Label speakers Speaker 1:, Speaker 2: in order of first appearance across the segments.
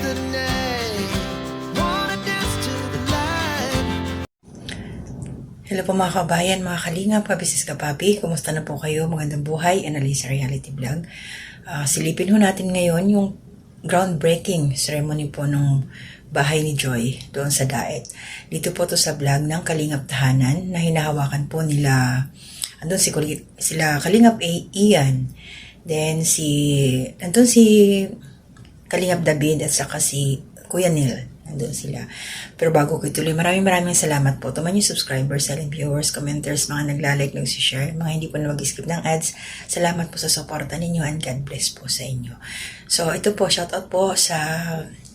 Speaker 1: the night. Wanna dance to the light.
Speaker 2: Hello po mga kabayan, mga kalingap, kabisnes kapapi. Kumusta na po kayo? Magandang buhay, Analisa Reality Vlog. Silipin ho natin ngayon yung groundbreaking ceremony po ng bahay ni Joy doon sa Daet. Dito po to sa vlog ng Kalingap Tahanan na hinahawakan po nila, andun sila Kalingap Ian, then andun si Kalingap David at saka si Kuya Neil. Nandun sila. Pero bago ko ituloy, maraming salamat po. Tuman yung subscribers, silent viewers, commenters, mga naglalike, nag-share, mga hindi po na mag-skip ng ads. Salamat po sa suporta ninyo and God bless po sa inyo. So, ito po, shoutout po sa,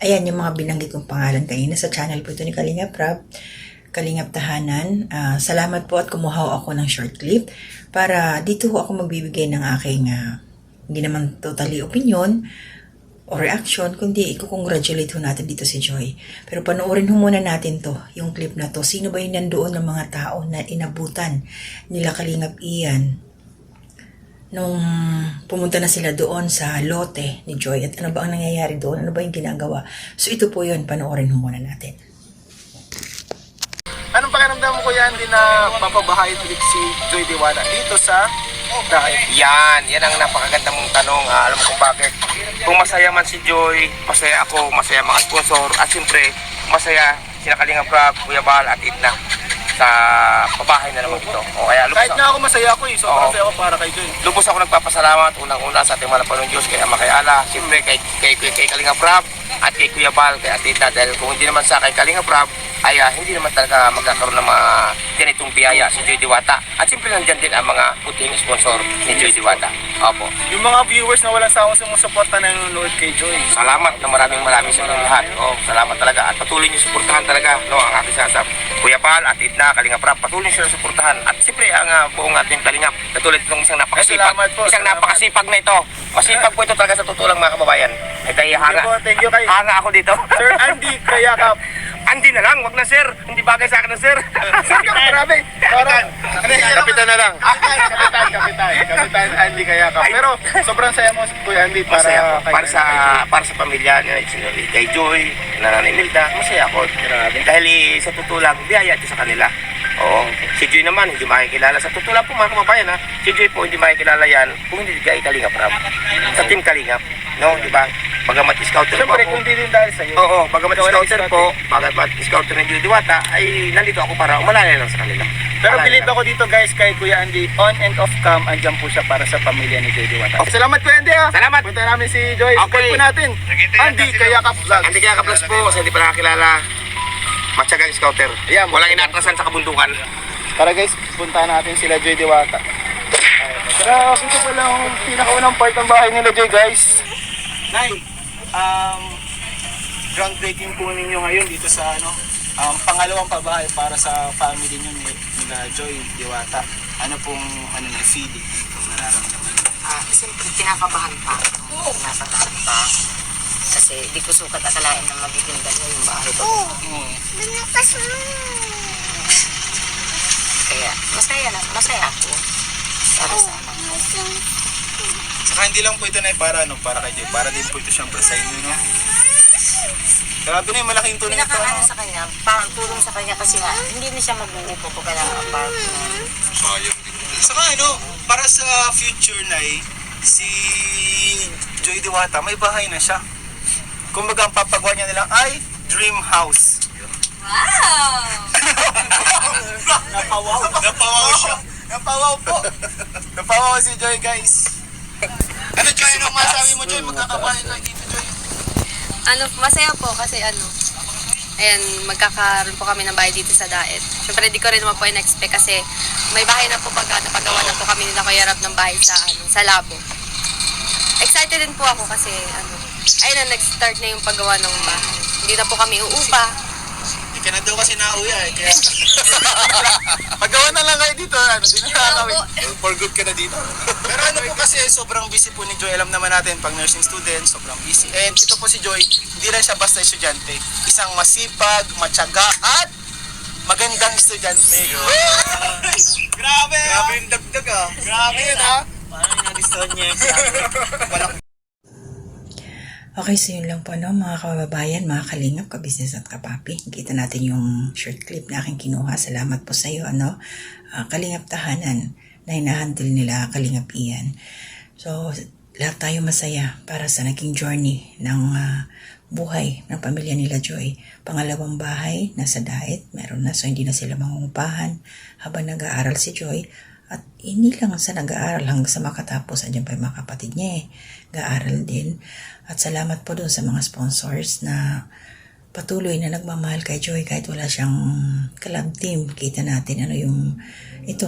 Speaker 2: ayan, yung mga binanggit kong pangalan kanina sa channel po ito ni Kalingap Rap, Kalingap Tahanan. Salamat po at kumuha ako ng short clip para dito ako magbibigay ng aking, hindi naman totally opinion, o reaction, kundi i-congratulate ho natin dito si Joy. Pero panoorin ho muna natin to, yung clip na to. Sino ba yung nandoon ng mga tao na inabutan nila Kalingap Ian nung pumunta na sila doon sa lote ni Joy? At ano ba ang nangyayari doon? Ano ba yung ginagawa? So ito po yun, panoorin ho muna natin.
Speaker 3: Anong pakiramdam mo, Kuya Andy, na papabahay ulit si Joy Diwata dito sa Daet?
Speaker 4: Yan ang napakaganda mong tanong. Alam mo kung bakit. Kung masaya man si Joy, masaya ako, masaya mga sponsor, at siyempre, masaya sina Kalingap Rap, Kuya Bal at Edna sa pabahay na naman ito. O kaya
Speaker 3: Kahit na ako masaya ako eh, sobrang saya ako para kay Joy.
Speaker 4: lubos ako nagpapasalamat unang-una sa ating mga Panginoon Diyos, kay Ama, kay Ala, siyempre kay Kalingap Rap at kay Kuya Bal, kay Ate Edna, dahil kung hindi naman sa kay Kalingap Rap, ay hindi naman talaga magkakaroon ng mga ganitong biyaya si Joy Diwata. At siyempre nandyan din ang mga puting sponsor ni Joy Diwata. Opo.
Speaker 3: Yung mga viewers na walang sawang sumusuporta na nanonood kay Joy.
Speaker 4: Salamat na maraming sa inyong lahat. Salamat talaga at patuloy niyo suportahan talaga ang aking sasab. Kuya Bal at Edna, Kalingap Rap, patuloy niyo sila suportahan. At siyempre ang buong ating Kalingap, katulad itong isang napakasipag.
Speaker 3: Salamat po.
Speaker 4: Napakasipag na ito. Masipag po ito talaga sa totoo lang, mga kababayan. Ay kaya
Speaker 3: Thank you kay
Speaker 4: hanga ako dito.
Speaker 3: Sir Andy Kayakap.
Speaker 4: Andy na lang, wag na sir. Hindi bagay sa akin na sir.
Speaker 3: Sir, grabe. Parang
Speaker 4: Kapitan na lang.
Speaker 3: Kapitan Andy Kayakap. Pero sobrang saya mo, Kuya Andy,
Speaker 4: Masaya ako.
Speaker 3: para
Speaker 4: Para sa pamilya ni kay Joy, Nanay Nilda, masaya ako. Dahil sa totoo lang, biyaya ito sa kanila. Oo. Si Joy naman, hindi makikilala. Sa totoo lang po, mga kababayan, ha? Si Joy po, hindi makikilala yan kung hindi kay Kalingap Rap. Sa Team Kalingap. No, di ba? Bagamat scouter po
Speaker 3: siyempre,
Speaker 4: ako.
Speaker 3: kung di din dahil sa'yo.
Speaker 4: Oo, bagamat scouter po, bagamat scouter ng Joy Diwata, ay nandito ako para umalala lang sa kanila.
Speaker 3: Pero believe ako dito, guys, kay Kuya Andy, on and off cam, andyan po siya para sa pamilya ni Joy Diwata. Salamat, Kuya Andy, ha?
Speaker 4: Salamat.
Speaker 3: Punta namin si Joy.
Speaker 4: Okay.
Speaker 3: Support po natin. Andy Kayakap Vlog.
Speaker 4: Hindi kaya ka-plus po, kasi hindi pa nakakilala. Matyagang scouter.
Speaker 3: Ayan,
Speaker 4: Walang inatrasan sa kabundukan.
Speaker 3: Tara guys, punta natin sila Joy Diwata. Pero ito pa lang ang pinakaunang part ng bahay nila Joy, guys. Nay, groundbreaking po ninyo ngayon dito sa pangalawang pabahay para sa family nyo nila Joy Diwata. Ano pong feeling? Nararamdaman?
Speaker 5: Siyempre, kinakabahan pa. Kinakabahan pa. Kasi di ko sukat akalain na magiging gano'n yung bahay ko. Kaya, masaya ako. Para sa anak ko.
Speaker 3: Saka hindi lang po ito na para kay Joy. Para din po ito siyempre sa inyo, no? Grabe na yung malaking tulong ito,
Speaker 5: Pinakaano
Speaker 3: no?
Speaker 5: sa kanya, tulong sa kanya kasi nga, hindi na siya mag-uupo po ka ng apartment.
Speaker 3: Saka para sa future na si Joy Diwata, may bahay na siya. Kumbaga ang papagawa niya nilang ay dream house.
Speaker 5: Wow!
Speaker 3: Napawaw siya. Napawaw po. Napawaw si Joy, guys. Ano, Joy? Anong masabi mo, Joy? Magkakabahay kayo dito, Joy?
Speaker 6: Masaya po kasi ayan, magkakaroon po kami ng bahay dito sa Daet. Siyempre, di ko rin naman po in-expect kasi may bahay na po napagawa na po kami nila Kuya Rap ng bahay sa Labo. Excited din po ako kasi ayun na, nag-start na yung paggawa ng bahay. Hindi na po kami uupa.
Speaker 3: Hindi ka na daw kasi nauya eh. Kaya... Paggawa na lang kayo dito. Di na nakakawin. For good ka na dito. Pero po kasi sobrang busy po ni Joy. Alam naman natin, pag nursing student, sobrang busy. And ito po si Joy, hindi lang siya basta estudyante. Isang masipag, matyaga, at magandang estudyante. Grabe! Grabe yung dagdag ah. Grabe yun ha. Parang nagustuhan niya.
Speaker 2: Okay, so yun lang po no, mga kababayan, mga kalingap, kabisnes at kapapi. Kita natin yung short clip na aking kinuha. Salamat po sa iyo, ano, Kalingap Tahanan na hinahandle nila Kalingap Ian. So, lahat tayo masaya para sa naging journey ng buhay ng pamilya nila Joy. Pangalawang bahay, nasa Daet, meron na, so hindi na sila mangungupahan habang nag-aaral si Joy. At hindi lang sa nag-aaral hanggang sa makatapos, andyan pa yung mga kapatid niya nag-aaral din. At salamat po doon sa mga sponsors na patuloy na nagmamahal kay Joy kahit wala siyang collab team. Kita natin ano yung ito,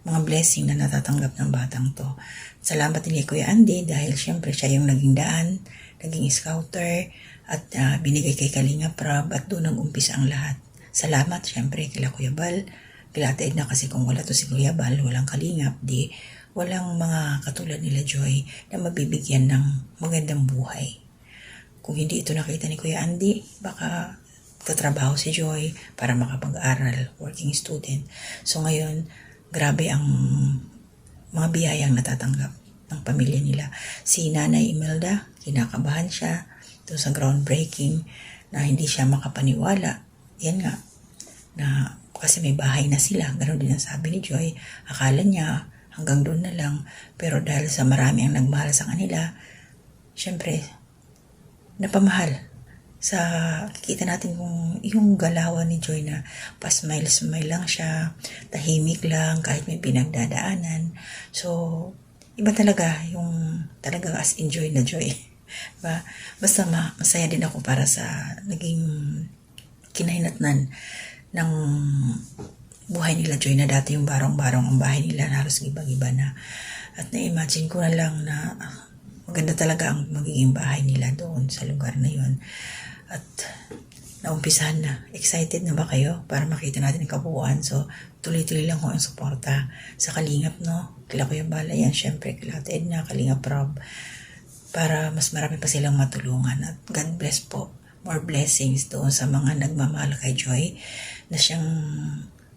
Speaker 2: mga blessing na natatanggap ng batang to. Salamat din kay Kuya Andy dahil syempre siya yung naging daan, naging scouter at binigay kay Kalinga Prab at doon nag-umpisa ang lahat. Salamat syempre kila Kuya Bal, kila Ate Edna kasi kung wala to si Kuya Bal, walang Kalingap, di walang mga katulad nila Joy na mabibigyan ng magandang buhay. Kung hindi ito nakita ni Kuya Andy, baka tatrabaho si Joy para makapag-aral, working student. So ngayon, grabe ang mga biyayang natatanggap ng pamilya nila. Si Nanay Imelda, kinakabahan siya doon sa groundbreaking na hindi siya makapaniwala. Yan nga, na kasi may bahay na sila. Ganon din ang sabi ni Joy. Akala niya hanggang doon na lang. Pero dahil sa marami ang nagmahal sa kanila, syempre, napamahal. Sa kikita natin kung yung galawan ni Joy na pa-smile lang siya, tahimik lang kahit may pinagdadaanan. So, iba talaga yung talagang as enjoy na Joy. Diba? Basta masaya din ako para sa naging kinahinatnan ng buhay nila Joy na dati yung barong-barong ang bahay nila na halos giba-giba na. At na-imagine ko na lang na maganda talaga ang magiging bahay nila doon sa lugar na yun. At naumpisahan na. Excited na ba kayo para makita natin ang kabuuan? So, tuloy-tuloy lang ko ang suporta sa Kalingap, no? Kila Kuya Bala yan, syempre, kila Ate Edna, Kalingap Rob, para mas marami pa silang matulungan. At God bless po. More blessings doon sa mga nagmamahal kay Joy na siyang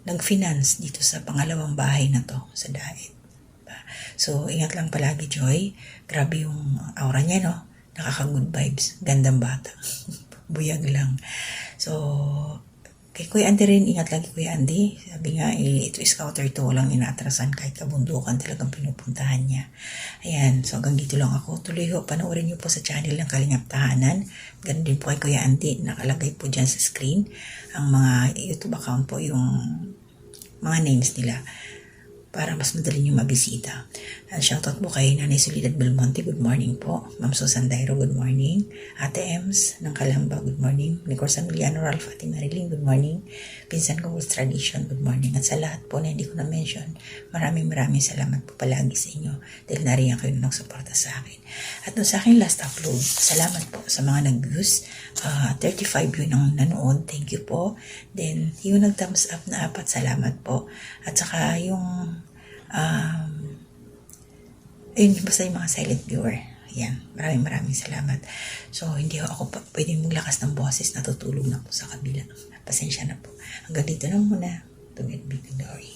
Speaker 2: nag-finance dito sa pangalawang bahay na to sa Daet. So, ingat lang palagi, Joy. Grabe yung aura niya, no? Nakaka-good vibes. Gandang bata. Buyag lang. So, kay Kuya Andy rin, ingat lagi Kuya Andy. Sabi nga, ito scouter to, walang inaatrasan kahit kabundukan talagang pinupuntahan niya. Ayan, so hanggang dito lang ako. Tuloy ho, panoorin niyo po sa channel ng Kalingap Tahanan. Ganun din po kay Kuya Andy, nakalagay po dyan sa screen. Ang mga YouTube account po, yung mga names nila para mas madali nyo mabisita. Shoutout po kay Nanay Soledad Belmonte, good morning po. Ma'am Susan Dairo, good morning. Ate Ems ng Kalamba, good morning. Nicole Emiliano, Ralph, Ate Marilyn, good morning. Pinsan ko with Tradition, good morning. At sa lahat po na hindi ko na-mention, maraming salamat po palagi sa inyo dahil nariyan kayo nang suporta sa akin. At doon sa akin last upload, salamat po sa mga nag-views. 35 yun ang nanood, thank you po. Then, yung nag-thumbs up na 4, salamat po. At saka yung ayun, basta yung mga silent viewer. Yan, maraming salamat. So, hindi ako pwedeng maglakas ng boses, natutulog na po sa kabila. Pasensya na po. Hanggang dito lang muna. To God be the glory.